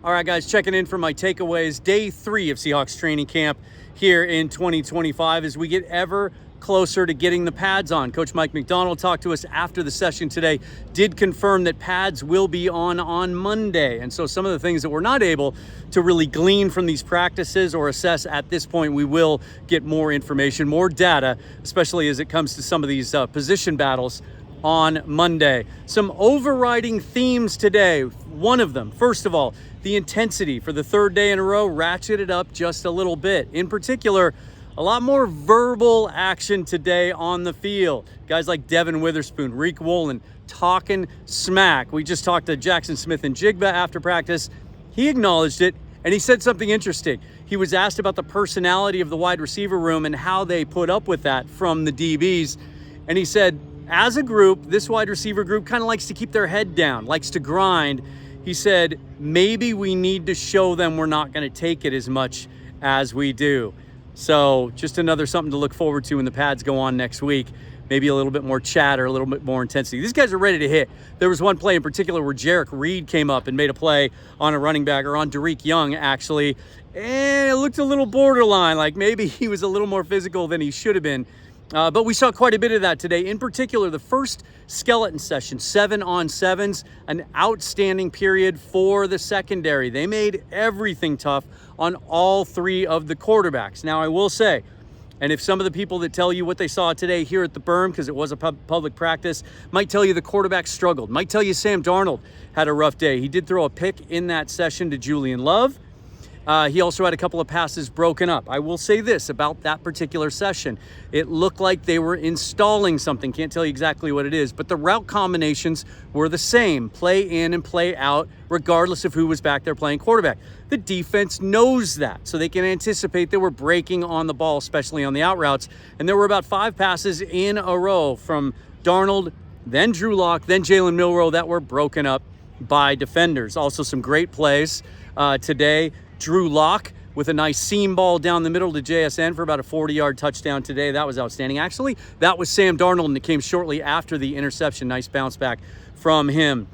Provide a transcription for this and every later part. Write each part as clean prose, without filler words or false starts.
All right, guys, checking in for my takeaways. Day 3 of Seahawks training camp here in 2025 as we get ever closer to getting the pads on. Coach Mike Macdonald talked to us after the session today, did confirm that pads will be on Monday. And so some of the things that we're not able to really glean from these practices or assess at this point, we will get more information, more data, especially as it comes to some of these position battles on Monday. Some overriding themes today. One of them, first of all, the intensity for the third day in a row ratcheted up just a little bit. In particular, a lot more verbal action today on the field. Guys like Devin Witherspoon, Reek Wolin talking smack. We just talked to Jackson Smith-Njigba after practice. He acknowledged it, and he said something interesting. He was asked about the personality of the wide receiver room and how they put up with that from the DBs. And he said, as a group, this wide receiver group kind of likes to keep their head down, likes to grind. He said, maybe we need to show them we're not going to take it as much as we do. So just another something to look forward to when the pads go on next week. Maybe a little bit more chatter, a little bit more intensity. These guys are ready to hit. There was one play in particular where Jarek Reed came up and made a play on a running back, or on Derek Young, actually. And it looked a little borderline, like maybe he was a little more physical than he should have been. But we saw quite a bit of that today. In particular, the first skeleton session, 7-on-7s, an outstanding period for the secondary. They made everything tough on all three of the quarterbacks. Now, I will say, and if some of the people that tell you what they saw today here at the berm, because it was a public practice, might tell you the quarterback struggled, might tell you Sam Darnold had a rough day. He did throw a pick in that session to Julian Love. He also had a couple of passes broken up. I will say this about that particular session. It looked like they were installing something. Can't tell you exactly what it is, but the route combinations were the same. Play in and play out, regardless of who was back there playing quarterback. The defense knows that, so they can anticipate they were breaking on the ball, especially on the out routes. And there were about 5 passes in a row from Darnold, then Drew Lock, then Jalen Milroe that were broken up by defenders. Also some great plays today. Drew Lock with a nice seam ball down the middle to JSN for about a 40-yard touchdown today. That was outstanding. Actually, that was Sam Darnold, and it came shortly after the interception. Nice bounce back from him.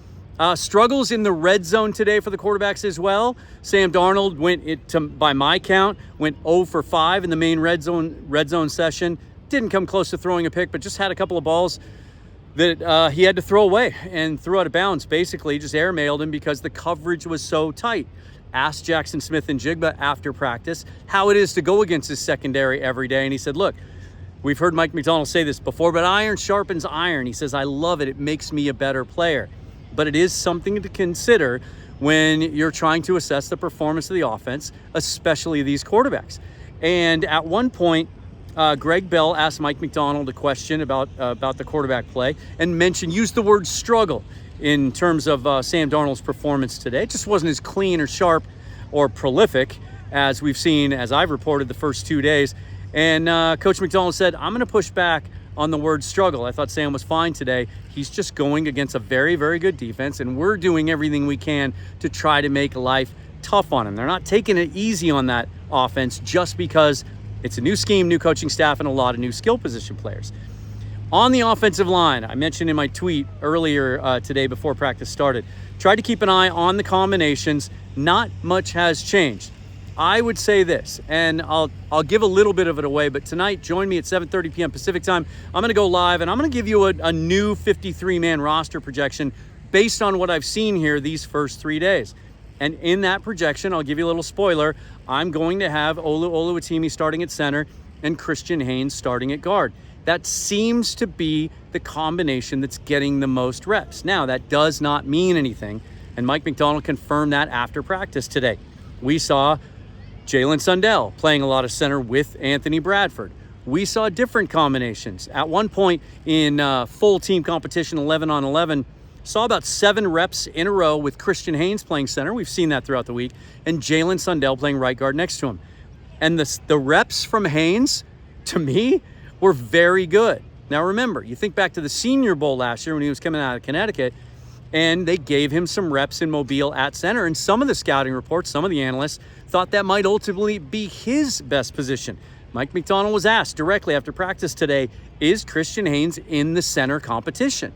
Struggles in the red zone today for the quarterbacks as well. Sam Darnold by my count, went 0 for 5 in the main red zone session. Didn't come close to throwing a pick, but just had a couple of balls that he had to throw away and threw out of bounds. Basically, just airmailed him because the coverage was so tight. Asked Jackson Smith-Njigba after practice how it is to go against his secondary every day. And he said, look, we've heard Mike Macdonald say this before, but iron sharpens iron. He says, I love it. It makes me a better player. But it is something to consider when you're trying to assess the performance of the offense, especially these quarterbacks. And at one point, Greg Bell asked Mike Macdonald a question about the quarterback play and used the word struggle in terms of Sam Darnold's performance today. It just wasn't as clean or sharp or prolific as we've seen, as I've reported, the first 2 days. And Coach Macdonald said, I'm going to push back on the word struggle. I thought Sam was fine today. He's just going against a very, very good defense, and we're doing everything we can to try to make life tough on him. They're not taking it easy on that offense just because it's a new scheme, new coaching staff, and a lot of new skill position players. On the offensive line, I mentioned in my tweet earlier today before practice started, tried to keep an eye on the combinations. Not much has changed. I would say this, and I'll give a little bit of it away, but tonight, join me at 7:30 p.m. Pacific time. I'm going to go live, and I'm going to give you a new 53-man roster projection based on what I've seen here these first 3 days. And in that projection, I'll give you a little spoiler, I'm going to have Olu Oluwatimi starting at center and Christian Haynes starting at guard. That seems to be the combination that's getting the most reps. Now, that does not mean anything, and Mike Macdonald confirmed that after practice today. We saw Jalen Sundell playing a lot of center with Anthony Bradford. We saw different combinations. At one point in full team competition, 11-on-11, saw about 7 reps in a row with Christian Haynes playing center. We've seen that throughout the week. And Jalen Sundell playing right guard next to him. And the reps from Haynes, to me, were very good. Now remember, you think back to the Senior Bowl last year when he was coming out of Connecticut, and they gave him some reps in Mobile at center. And some of the scouting reports, some of the analysts, thought that might ultimately be his best position. Mike Macdonald was asked directly after practice today, is Christian Haynes in the center competition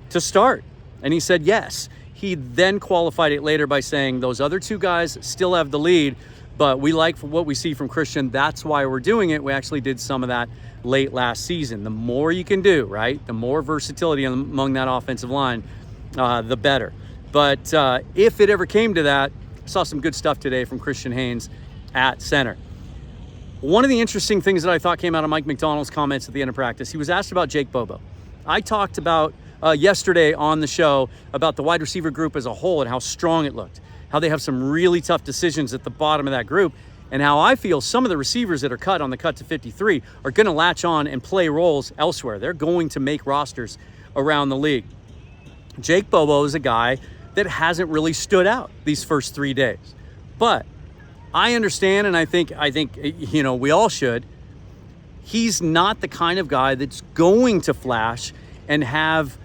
to start? And he said yes. He then qualified it later by saying those other two guys still have the lead, but we like what we see from Christian. That's why we're doing it. We actually did some of that late last season. The more you can do, right? The more versatility among that offensive line, the better. But if it ever came to that, I saw some good stuff today from Christian Haynes at center. One of the interesting things that I thought came out of Mike Macdonald's comments at the end of practice, he was asked about Jake Bobo. I talked about yesterday on the show about the wide receiver group as a whole and how strong it looked, how they have some really tough decisions at the bottom of that group, and how I feel some of the receivers that are cut on the cut to 53 are going to latch on and play roles elsewhere. They're going to make rosters around the league. Jake Bobo is a guy that hasn't really stood out these first 3 days. But I understand, and I think you know, we all should. He's not the kind of guy that's going to flash and have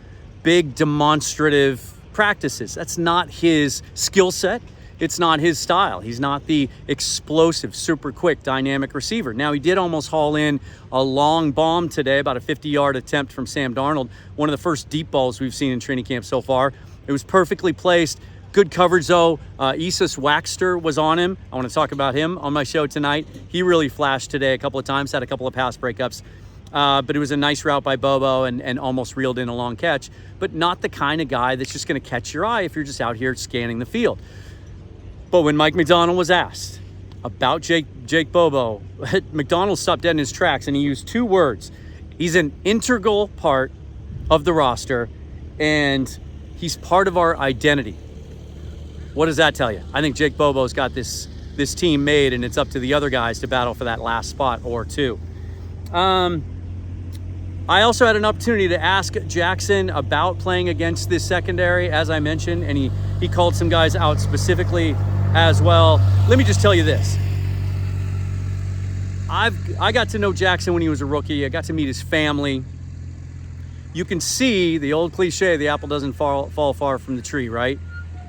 big demonstrative practices. That's not his skill set. It's not his style. He's not the explosive, super quick, dynamic receiver. Now, he did almost haul in a long bomb today, about a 50-yard attempt from Sam Darnold, one of the first deep balls we've seen in training camp so far. It was perfectly placed. Good coverage, though. Isis Waxter was on him. I want to talk about him on my show tonight. He really flashed today a couple of times, had a couple of pass breakups. But it was a nice route by Bobo and almost reeled in a long catch. But not the kind of guy that's just going to catch your eye if you're just out here scanning the field. But when Mike Macdonald was asked about Jake Bobo, Macdonald stopped dead in his tracks and he used two words. He's an integral part of the roster and he's part of our identity. What does that tell you? I think Jake Bobo's got this team made, and it's up to the other guys to battle for that last spot or two. I also had an opportunity to ask Jackson about playing against this secondary, as I mentioned, and he called some guys out specifically as well. Let me just tell you this. I got to know Jackson when he was a rookie. I got to meet his family. You can see the old cliche, the apple doesn't fall far from the tree, right?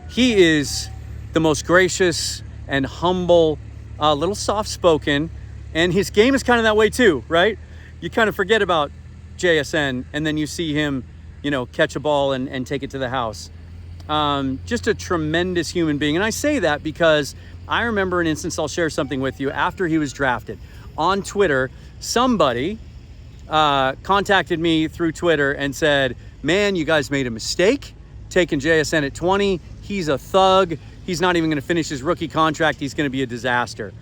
He is the most gracious and humble, a little soft-spoken, and his game is kind of that way too, right? You kind of forget about JSN, and then you see him, you know, catch a ball and take it to the house. Just a tremendous human being. And I say that because I remember an instance, I'll share something with you, after he was drafted. On Twitter, somebody contacted me through Twitter and said, man, you guys made a mistake taking JSN at 20. He's a thug. He's not even going to finish his rookie contract. He's going to be a disaster.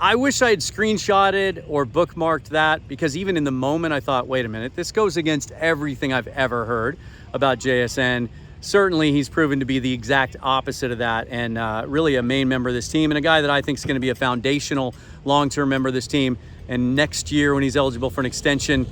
I wish I had screenshotted or bookmarked that, because even in the moment I thought, wait a minute, this goes against everything I've ever heard about JSN. Certainly he's proven to be the exact opposite of that, and really a main member of this team and a guy that I think is going to be a foundational long-term member of this team. And next year when he's eligible for an extension,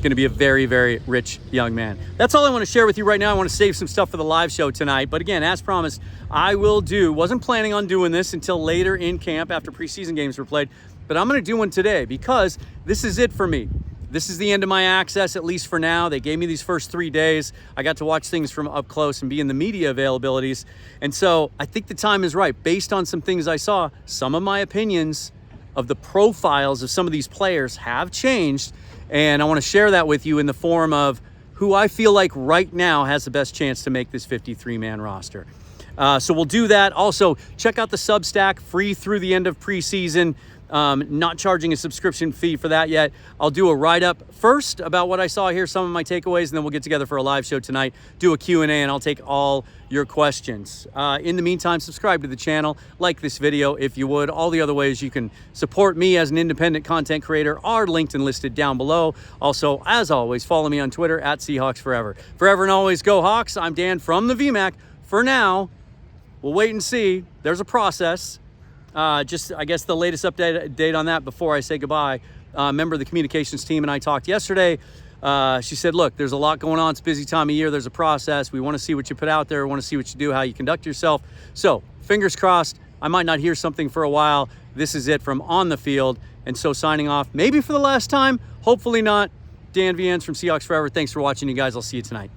going to be a very, very rich young man. That's all I want to share with you right now. I want to save some stuff for the live show tonight. But again, as promised, I wasn't planning on doing this until later in camp after preseason games were played, but I'm going to do one today because this is it for me. This is the end of my access, at least for now. They gave me these first 3 days. I got to watch things from up close and be in the media availabilities. And so I think the time is right. Based on some things I saw, some of my opinions of the profiles of some of these players have changed. And I want to share that with you in the form of who I feel like right now has the best chance to make this 53-man roster. So we'll do that. Also, check out the Substack, free through the end of preseason. Not charging a subscription fee for that yet. I'll do a write-up first about what I saw here, some of my takeaways, and then we'll get together for a live show tonight, do a Q&A, and I'll take all your questions. In the meantime, subscribe to the channel, like this video if you would. All the other ways you can support me as an independent content creator are linked and listed down below. Also, as always, follow me on Twitter at Seahawks Forever. Forever and always go Hawks. I'm Dan from the VMAC. For now, we'll wait and see. There's a process. Just, I guess, the latest update on that before I say goodbye. Member of the communications team and I talked yesterday. She said, look, there's a lot going on. It's a busy time of year. There's a process. We want to see what you put out there. We want to see what you do, how you conduct yourself. So fingers crossed. I might not hear something for a while. This is it from on the field. And so signing off, maybe for the last time, hopefully not. Dan Viens from Seahawks Forever. Thanks for watching, you guys. I'll see you tonight.